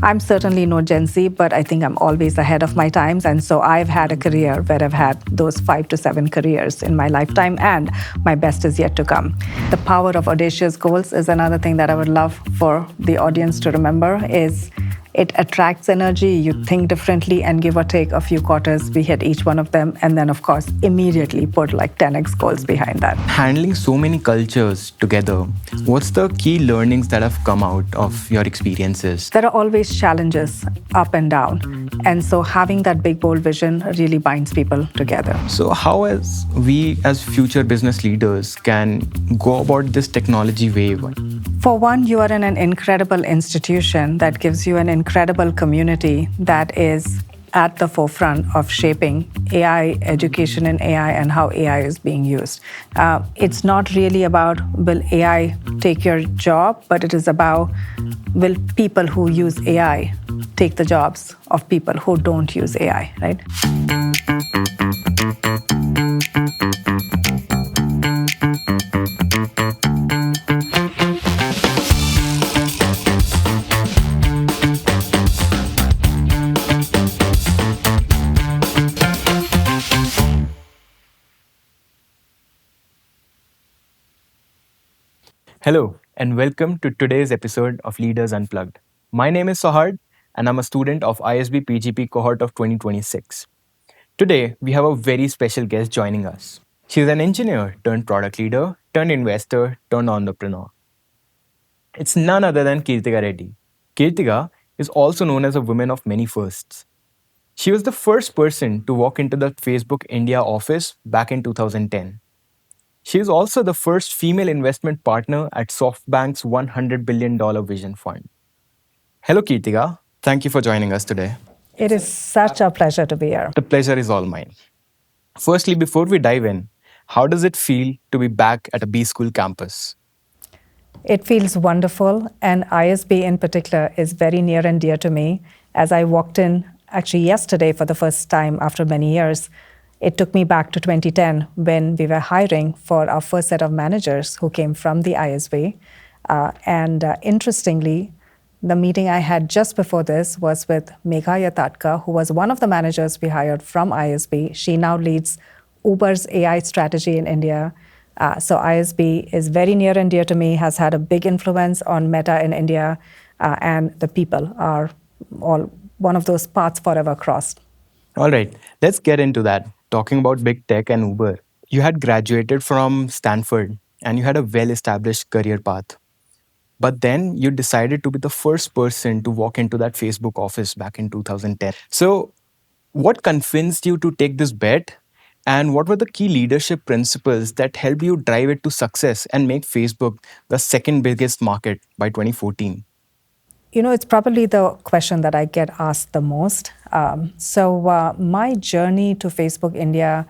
I'm certainly no Gen Z, but I think I'm always ahead of my times. And so I've had a career where I've had those 5 to 7 careers in my lifetime, and my best is yet to come. The power of audacious goals is another thing that I would love for the audience to remember is it attracts energy, you think differently, and give or take a few quarters, we hit each one of them. And then, of course, immediately put like 10x goals behind that. Handling so many cultures together, what's the key learnings that have come out of your experiences? There are always challenges up and down. And so having that big, bold vision really binds people together. So how as we as future business leaders can go about this technology wave? For one, you are in an incredible institution that gives you an incredible community that is at the forefront of shaping AI education in AI and how AI is being used. It's not really about will AI take your job, but it is about will people who use AI take the jobs of people who don't use AI, right? Hello, and welcome to today's episode of Leaders Unplugged. My name is Sauhard, and I'm a student of ISB PGP cohort of 2026. Today, we have a very special guest joining us. She's an engineer turned product leader, turned investor, turned entrepreneur. It's none other than Kirthiga Reddy. Kirthiga is also known as a woman of many firsts. She was the first person to walk into the Facebook India office back in 2010. She is also the first female investment partner at SoftBank's $100 billion Vision Fund. Hello, Kirthiga. Thank you for joining us today. It is such a pleasure to be here. The pleasure is all mine. Firstly, before we dive in, how does it feel to be back at a B School campus? It feels wonderful, and ISB in particular is very near and dear to me. As I walked in actually yesterday for the first time after many years, it took me back to 2010 when we were hiring for our first set of managers who came from the ISB. Interestingly, the meeting I had just before this was with Megha Yatatka, who was one of the managers we hired from ISB. She now leads Uber's AI strategy in India. So ISB is very near and dear to me, has had a big influence on Meta in India, and the people are all one of those paths forever crossed. All right, let's get into that. Talking about big tech and Uber, you had graduated from Stanford and you had a well-established career path. But then you decided to be the first person to walk into that Facebook office back in 2010. So what convinced you to take this bet? And what were the key leadership principles that helped you drive it to success and make Facebook the second biggest market by 2014? You know, it's probably the question that I get asked the most. My journey to Facebook India,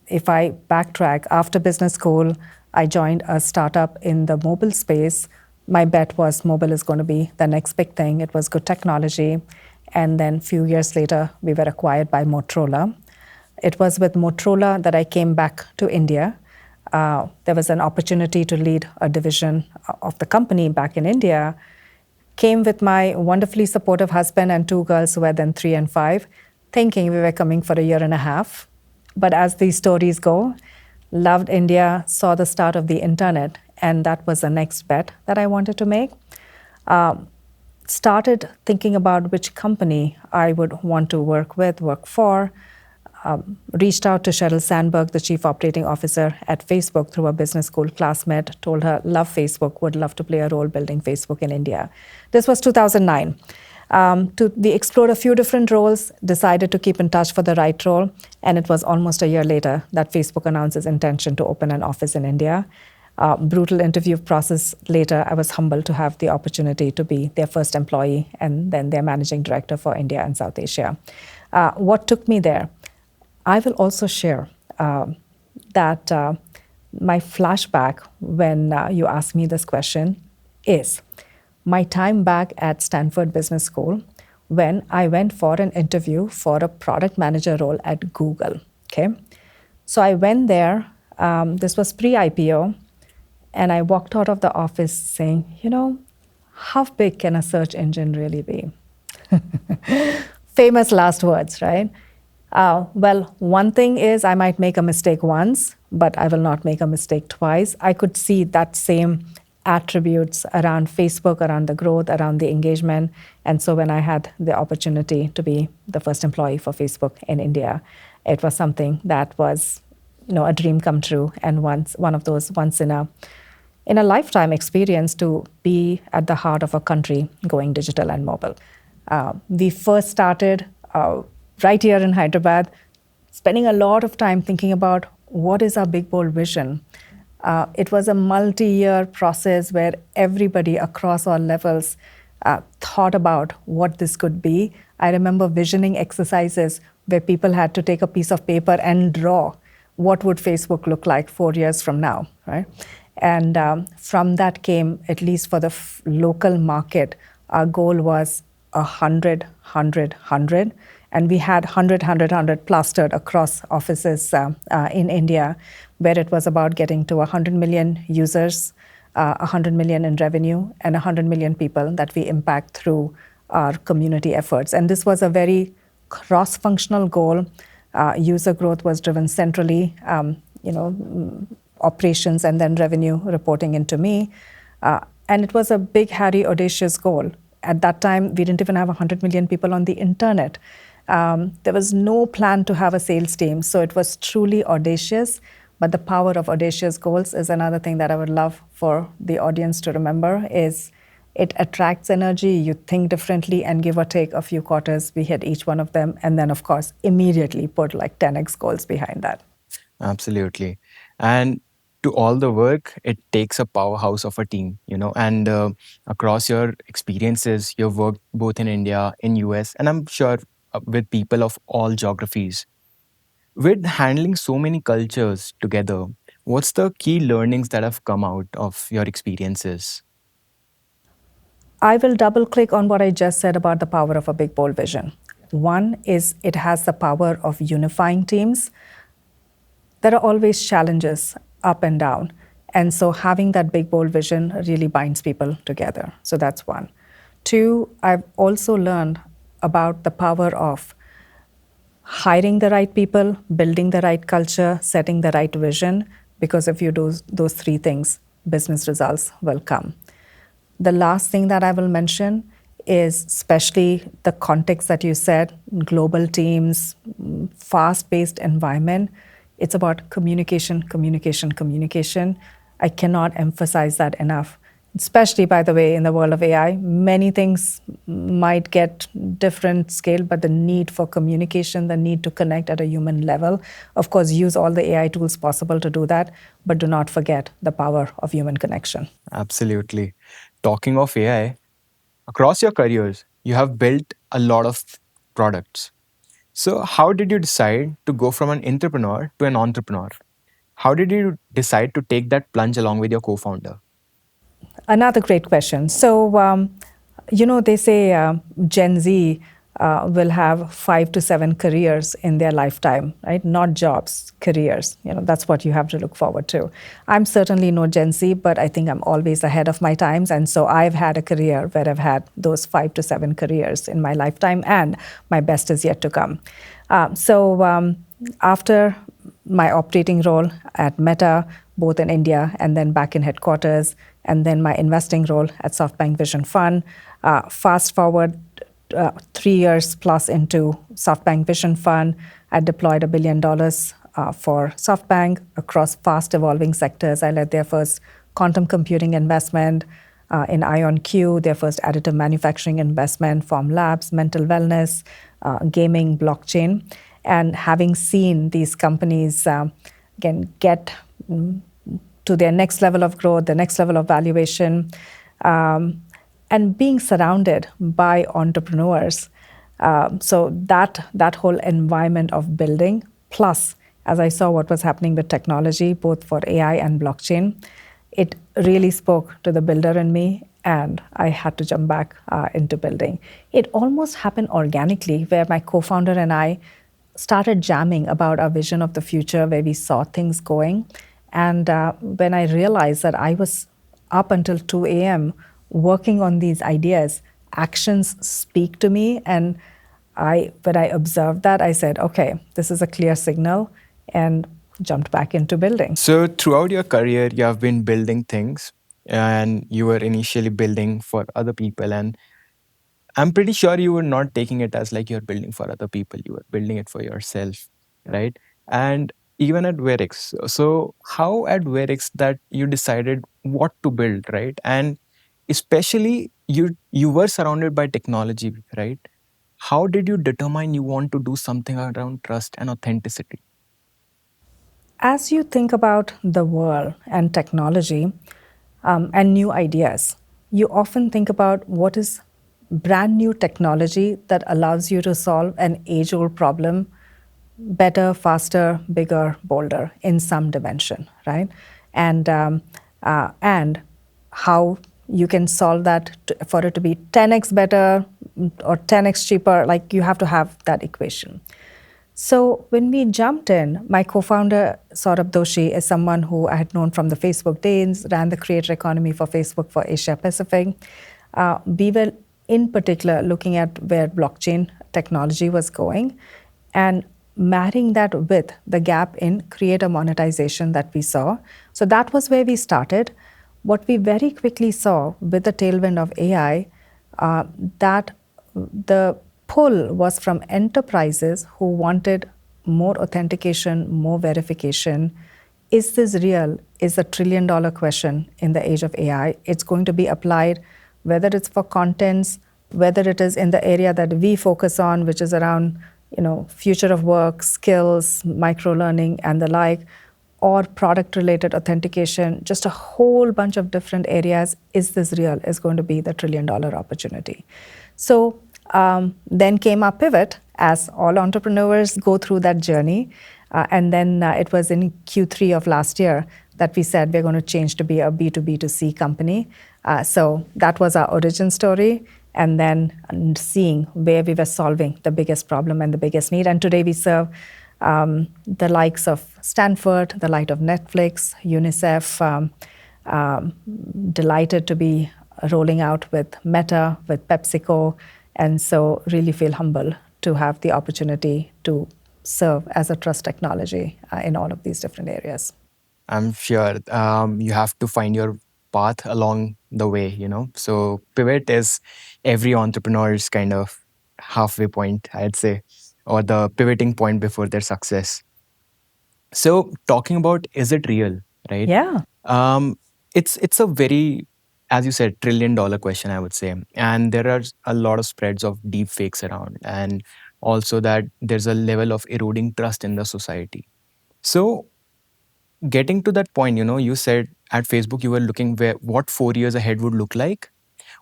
if I backtrack, after business school, I joined a startup in the mobile space. My bet was mobile is going to be the next big thing. It was good technology. And then a few years later, we were acquired by Motorola. It was with Motorola that I came back to India. There was an opportunity to lead a division of the company back in India. Came with my wonderfully supportive husband and 2 girls who were then 3 and 5, thinking we were coming for a year and a half. But as these stories go, loved India, saw the start of the internet, and that was the next bet that I wanted to make. Started thinking about which company I would want to work with, work for. Reached out to Sheryl Sandberg, the chief operating officer at Facebook, through a business school classmate, told her, love Facebook, would love to play a role building Facebook in India. This was 2009. We explored a few different roles, decided to keep in touch for the right role, and it was almost a year later that Facebook announced its intention to open an office in India. Brutal interview process later, I was humbled to have the opportunity to be their first employee and then their managing director for India and South Asia. What took me there? I will also share that my flashback when you asked me this question is my time back at Stanford Business School when I went for an interview for a product manager role at Google. Okay, so I went there. This was pre-IPO, and I walked out of the office saying, how big can a search engine really be? Famous last words, right? Well, one thing is I might make a mistake once, but I will not make a mistake twice. I could see that same attributes around Facebook, around the growth, around the engagement. And so when I had the opportunity to be the first employee for Facebook in India, it was something that was, a dream come true, and one of those once in a lifetime experience to be at the heart of a country going digital and mobile. We first started right here in Hyderabad, spending a lot of time thinking about what is our big, bold vision. It was a multi-year process where everybody across all levels thought about what this could be. I remember visioning exercises where people had to take a piece of paper and draw what would Facebook look like 4 years from now, right? And from that came, at least for the local market, our goal was 100, 100, 100. And we had 100, 100, 100 plastered across offices in India, where it was about getting to 100 million users, 100 million in revenue, and 100 million people that we impact through our community efforts. And this was a very cross-functional goal. User growth was driven centrally, operations and then revenue reporting into me. And it was a big, hairy, audacious goal. At that time, we didn't even have 100 million people on the internet. There was no plan to have a sales team. So it was truly audacious. But the power of audacious goals is another thing that I would love for the audience to remember is it attracts energy, you think differently, and give or take a few quarters, we hit each one of them. And then, of course, immediately put like 10x goals behind that. Absolutely. And to all the work, it takes a powerhouse of a team, and across your experiences, you've worked both in India, in US, and I'm sure with people of all geographies. With handling so many cultures together, what's the key learnings that have come out of your experiences? I will double click on what I just said about the power of a big, bold vision. One is it has the power of unifying teams. There are always challenges up and down. And so having that big, bold vision really binds people together. So that's one. Two, I've also learned about the power of hiring the right people, building the right culture, setting the right vision, because if you do those three things, business results will come. The last thing that I will mention is especially the context that you said, global teams, fast-paced environment. It's about communication, communication, communication. I cannot emphasize that enough. Especially, by the way, in the world of AI, many things might get different scale, but the need for communication, the need to connect at a human level, of course, use all the AI tools possible to do that, but do not forget the power of human connection. Absolutely. Talking of AI, across your careers, you have built a lot of products. So, how did you decide to go from an entrepreneur to an entrepreneur? How did you decide to take that plunge along with your co founder? Another great question. So, they say Gen Z will have 5 to 7 careers in their lifetime, right? Not jobs, careers. That's what you have to look forward to. I'm certainly no Gen Z, but I think I'm always ahead of my times. And so I've had a career where I've had those 5 to 7 careers in my lifetime, and my best is yet to come. After my operating role at Meta, both in India and then back in headquarters, and then my investing role at SoftBank Vision Fund. Fast forward 3 years plus into SoftBank Vision Fund, I deployed $1 billion for SoftBank across fast evolving sectors. I led their first quantum computing investment in IonQ, their first additive manufacturing investment, Form Labs, mental wellness, gaming, blockchain. And having seen these companies, again, get to their next level of growth, the next level of valuation, and being surrounded by entrepreneurs. So that whole environment of building, plus as I saw what was happening with technology, both for AI and blockchain, it really spoke to the builder in me, and I had to jump back into building. It almost happened organically, where my co-founder and I started jamming about our vision of the future, where we saw things going. And when I realized that I was up until 2 a.m. working on these ideas, actions speak to me. And when I observed that, I said, okay, this is a clear signal, and jumped back into building. So, throughout your career, you have been building things and you were initially building for other people. And I'm pretty sure you were not taking it as like you're building for other people, you were building it for yourself, right? And even at Verix. So, how at Verix that you decided what to build, right? And especially you were surrounded by technology, right? How did you determine you want to do something around trust and authenticity? As you think about the world and technology and new ideas, you often think about what is brand new technology that allows you to solve an age old problem better, faster, bigger, bolder in some dimension, right? And how you can solve that for it to be 10x better or 10x cheaper. Like, you have to have that equation. So when we jumped in, my co-founder Saurabh Doshi is someone who I had known from the Facebook days, ran the creator economy for Facebook for Asia Pacific. We were in particular looking at where blockchain technology was going and marrying that with the gap in creator monetization that we saw. So that was where we started. What we very quickly saw with the tailwind of AI, that the pull was from enterprises who wanted more authentication, more verification. Is this real? Is a $1 trillion question in the age of AI. It's going to be applied, whether it's for contents, whether it is in the area that we focus on, which is around future of work, skills, micro learning, and the like, or product related authentication, just a whole bunch of different areas. Is this real? Is going to be the $1 trillion opportunity. So then came our pivot, as all entrepreneurs go through that journey. And then it was in Q3 of last year that we said we're going to change to be a B2B2C company. So that was our origin story. And then seeing where we were solving the biggest problem and the biggest need. And today we serve the likes of Stanford, the likes of Netflix, UNICEF. Delighted to be rolling out with Meta, with PepsiCo, and so really feel humble to have the opportunity to serve as a trust technology in all of these different areas. I'm sure you have to find your path along the way, So pivot is every entrepreneur's kind of halfway point, I'd say, or the pivoting point before their success. So talking about is it real, right? Yeah. Um, it's a very, as you said, $1 trillion question, I would say, and there are a lot of spreads of deep fakes around, and also that there's a level of eroding trust in the society. So getting to that point, you said at Facebook you were looking where what 4 years ahead would look like.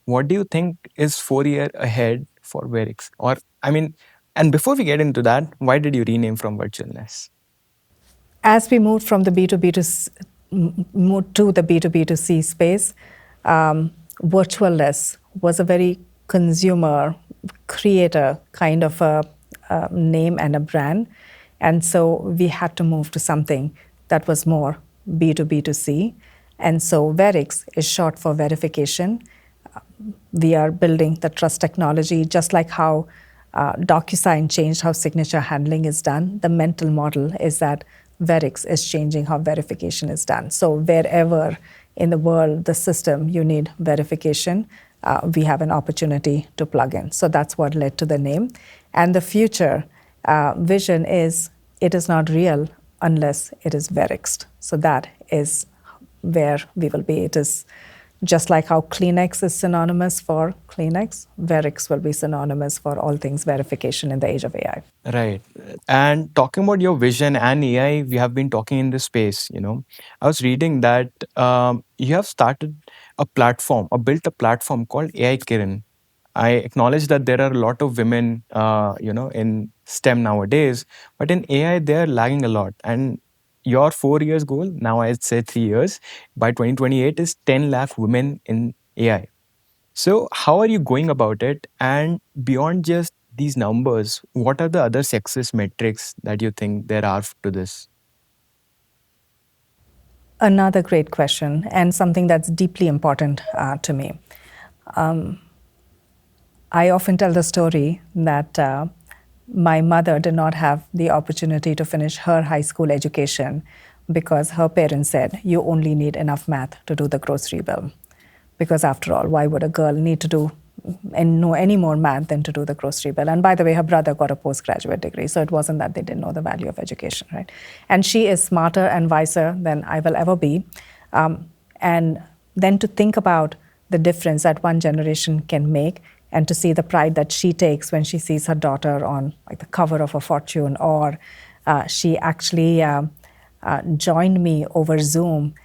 What do you think is 4 year ahead for Verix? Or I mean, and before we get into that, why did you rename from virtualness? As we moved from the B2B moved to the B2B2C space, virtualness was a very consumer creator kind of a name and a brand. And so we had to move to something that was more B2B2C. And so Verix is short for verification. We are building the trust technology, just like how DocuSign changed how signature handling is done. The mental model is that Verix is changing how verification is done. So wherever in the world, the system, you need verification, we have an opportunity to plug in. So that's what led to the name. And the future vision is it is not real unless it is Verixed. So that is where we will be. It is just like how Kleenex is synonymous for Kleenex, Verix will be synonymous for all things verification in the age of AI. Right. And talking about your vision and AI, we have been talking in this space, I was reading that you have started a platform or built a platform called AI Kiran. I acknowledge that there are a lot of women, in STEM nowadays, but in AI, they are lagging a lot. And your 4 years goal, now I'd say 3 years, by 2028 is 10 lakh women in AI. So, how are you going about it? And beyond just these numbers, what are the other success metrics that you think there are to this? Another great question, and something that's deeply important to me. I often tell the story that my mother did not have the opportunity to finish her high school education because her parents said, you only need enough math to do the grocery bill. Because after all, why would a girl need to do and know any more math than to do the grocery bill? And by the way, her brother got a postgraduate degree, so it wasn't that they didn't know the value of education, right? And she is smarter and wiser than I will ever be. And then to think about the difference that one generation can make, and to see the pride that she takes when she sees her daughter on like the cover of a Fortune, or she actually joined me over Zoom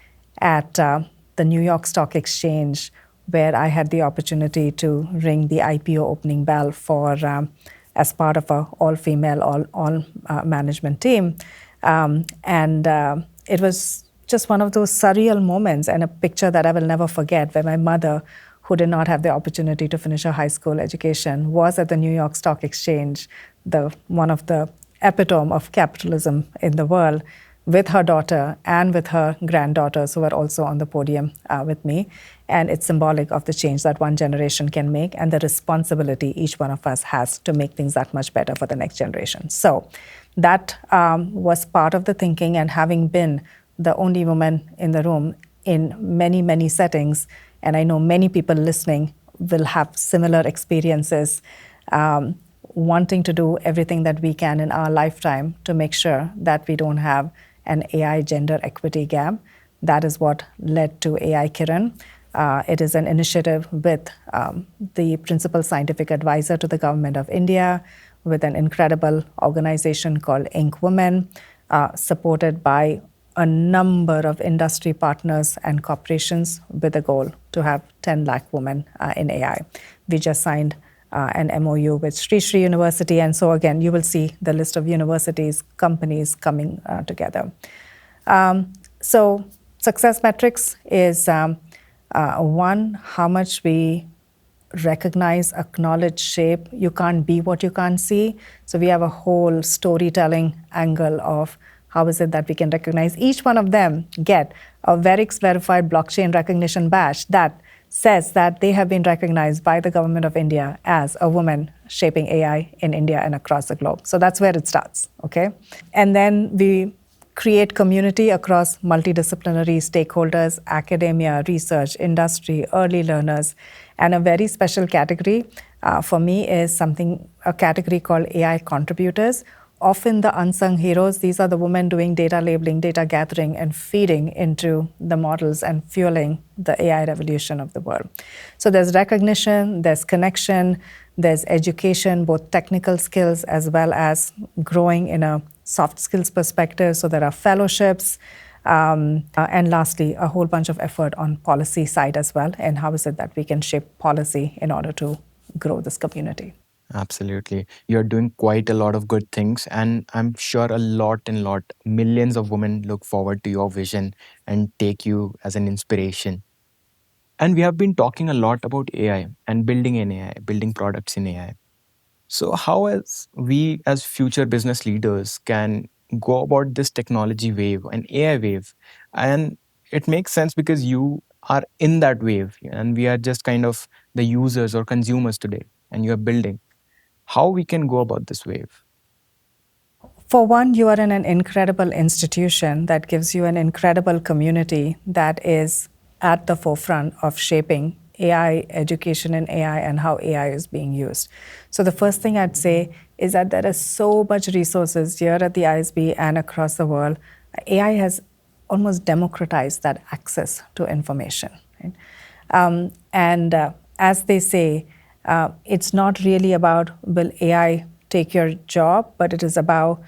at the New York Stock Exchange, where I had the opportunity to ring the IPO opening bell for as part of a all-female, all management team. And it was just one of those surreal moments and a picture that I will never forget, where my mother, who did not have the opportunity to finish her high school education, was at the New York Stock Exchange, one of the epitome of capitalism in the world, with her daughter and with her granddaughters, who were also on the podium with me. And it's symbolic of the change that one generation can make and the responsibility each one of us has to make things that much better for the next generation. So that was part of the thinking, and having been the only woman in the room in many, many settings, and I know many people listening will have similar experiences, wanting to do everything that we can in our lifetime to make sure that we don't have an AI gender equity gap. That is what led to AI Kiran. It is an initiative with the principal scientific advisor to the government of India, with an incredible organization called Inc. Women, supported by a number of industry partners and corporations, with a goal to have 10 lakh women in AI. We just signed an MOU with Sri Sri University, and so again, you will see the list of universities, companies coming together. So success metrics is one, how much we recognize, acknowledge, shape. You can't be what you can't see. So we have a whole storytelling angle of how is it that we can recognize. Each one of them get a Verix verified blockchain recognition badge that says that they have been recognized by the government of India as a woman shaping AI in India and across the globe. So that's where it starts, okay? And then we create community across multidisciplinary stakeholders, academia, research, industry, early learners, and a very special category for me is a category called AI contributors. Often the unsung heroes, these are the women doing data labeling, data gathering, and feeding into the models and fueling the AI revolution of the world. So there's recognition, there's connection, there's education, both technical skills as well as growing in a soft skills perspective. So there are fellowships. And lastly, a whole bunch of effort on policy side as well. And how is it that we can shape policy in order to grow this community? Absolutely. You're doing quite a lot of good things, and I'm sure millions of women look forward to your vision and take you as an inspiration. And we have been talking a lot about AI and building in AI, building products in AI. So how as we as future business leaders can go about this technology wave, an AI wave? And it makes sense because you are in that wave and we are just kind of the users or consumers today, and you are building. How we can go about this wave? For one, you are in an incredible institution that gives you an incredible community that is at the forefront of shaping AI education and AI and how AI is being used. So the first thing I'd say is that there is so much resources here at the ISB and across the world. AI has almost democratized that access to information. Right? And as they say, it's not really about will AI take your job, but it is about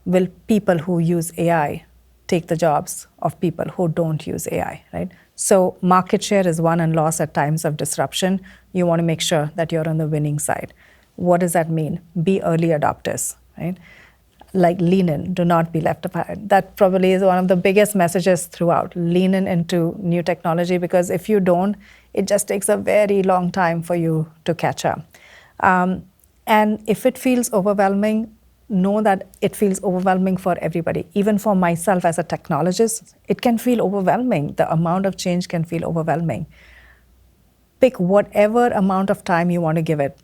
will people who use AI take the jobs of people who don't use AI, right? So market share is won and lost at times of disruption. You want to make sure that you're on the winning side. What does that mean? Be early adopters, right? Like lean in, do not be left behind. That probably is one of the biggest messages throughout. Lean in into new technology, because if you don't, it just takes a very long time for you to catch up. And if it feels overwhelming, know that it feels overwhelming for everybody. Even for myself as a technologist, it can feel overwhelming. The amount of change can feel overwhelming. pick whatever amount of time you want to give it,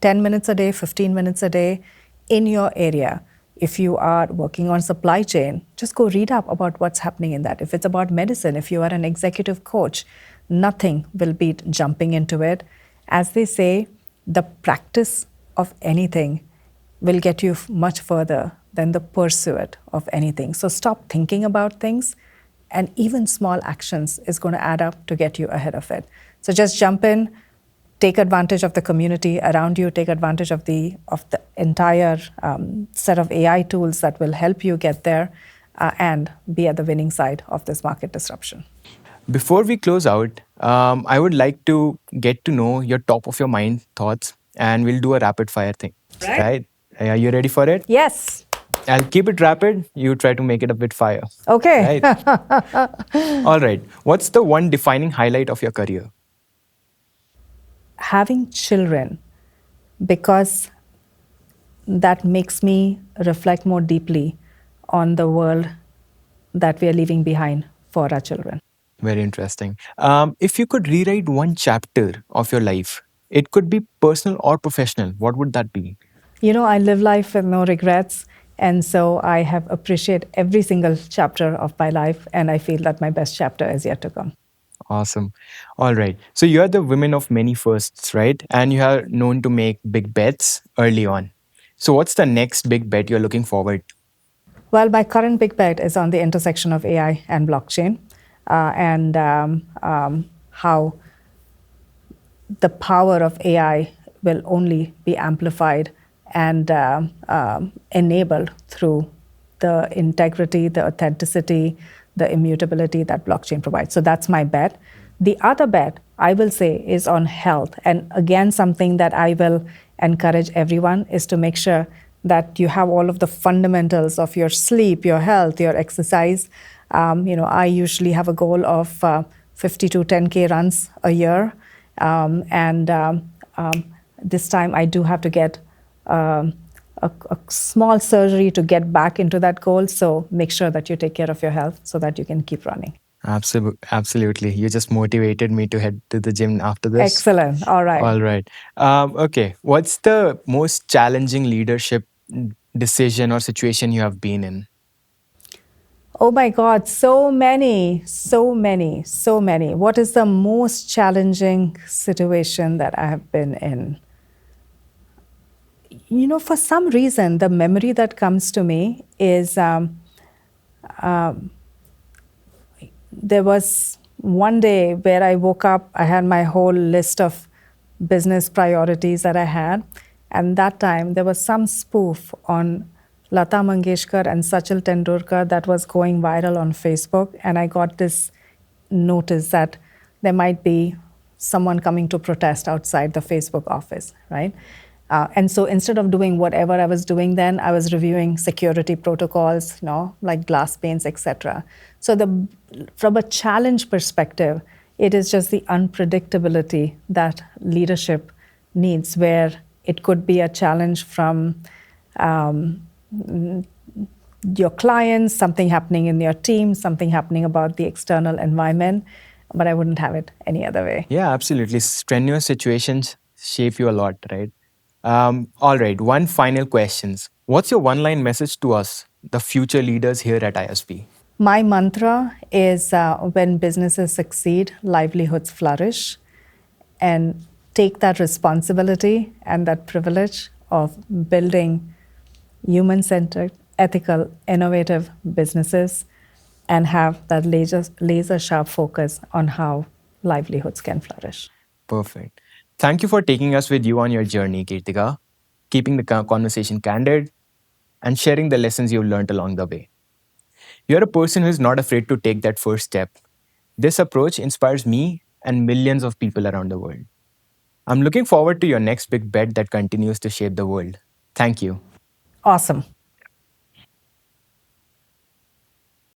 10 minutes a day, 15 minutes a day in your area. If you are working on supply chain, just go read up about what's happening in that. If it's about medicine, if you are an executive coach, nothing will beat jumping into it. As they say, the practice of anything will get you much further than the pursuit of anything. So stop thinking about things, and even small actions is going to add up to get you ahead of it. So just jump in, take advantage of the community around you, take advantage of the entire set of AI tools that will help you get there, and be at the winning side of this market disruption. Before we close out, I would like to get to know your top of your mind thoughts, and we'll do a rapid fire thing. Right? Are you ready for it? Yes. I'll keep it rapid. You try to make it a bit fire. Okay. Right? All right. What's the one defining highlight of your career? Having children, because that makes me reflect more deeply on the world that we are leaving behind for our children. Very interesting. If you could rewrite one chapter of your life, it could be personal or professional, what would that be? You know, I live life with no regrets. And so I have appreciated every single chapter of my life. And I feel that my best chapter is yet to come. Awesome. All right. So you're the woman of many firsts, right? And you are known to make big bets early on. So what's the next big bet you're looking forward to? Well, my current big bet is on the intersection of AI and blockchain, and how the power of AI will only be amplified and enabled through the integrity, the authenticity, the immutability that blockchain provides. So that's my bet. The other bet, I will say, is on health. And again, something that I will encourage everyone is to make sure that you have all of the fundamentals of your sleep, your health, your exercise. I usually have a goal of 50 to 10K runs a year. This time I do have to get a small surgery to get back into that goal. So make sure that you take care of your health so that you can keep running. Absolutely. You just motivated me to head to the gym after this. Excellent. All right. All right. Okay. What's the most challenging leadership decision or situation you have been in? Oh my God, so many. What is the most challenging situation that I have been in? You know, for some reason, the memory that comes to me is there was one day where I woke up, I had my whole list of business priorities that I had. And that time, there was some spoof on Lata Mangeshkar and Sachil Tendulkar that was going viral on Facebook. And I got this notice that there might be someone coming to protest outside the Facebook office, right? And so instead of doing whatever I was doing then, I was reviewing security protocols, like glass panes, etc. So from a challenge perspective, it is just the unpredictability that leadership needs, where it could be a challenge from your clients, something happening in your team, something happening about the external environment, but I wouldn't have it any other way. Yeah, absolutely. Strenuous situations shape you a lot, right? All right, one final question. What's your one-line message to us, the future leaders here at ISB? My mantra is when businesses succeed, livelihoods flourish, and take that responsibility and that privilege of building human-centered, ethical, innovative businesses, and have that laser-sharp focus on how livelihoods can flourish. Perfect. Thank you for taking us with you on your journey, Kirthiga, keeping the conversation candid and sharing the lessons you learned along the way. You're a person who is not afraid to take that first step. This approach inspires me and millions of people around the world. I'm looking forward to your next big bet that continues to shape the world. Thank you. Awesome.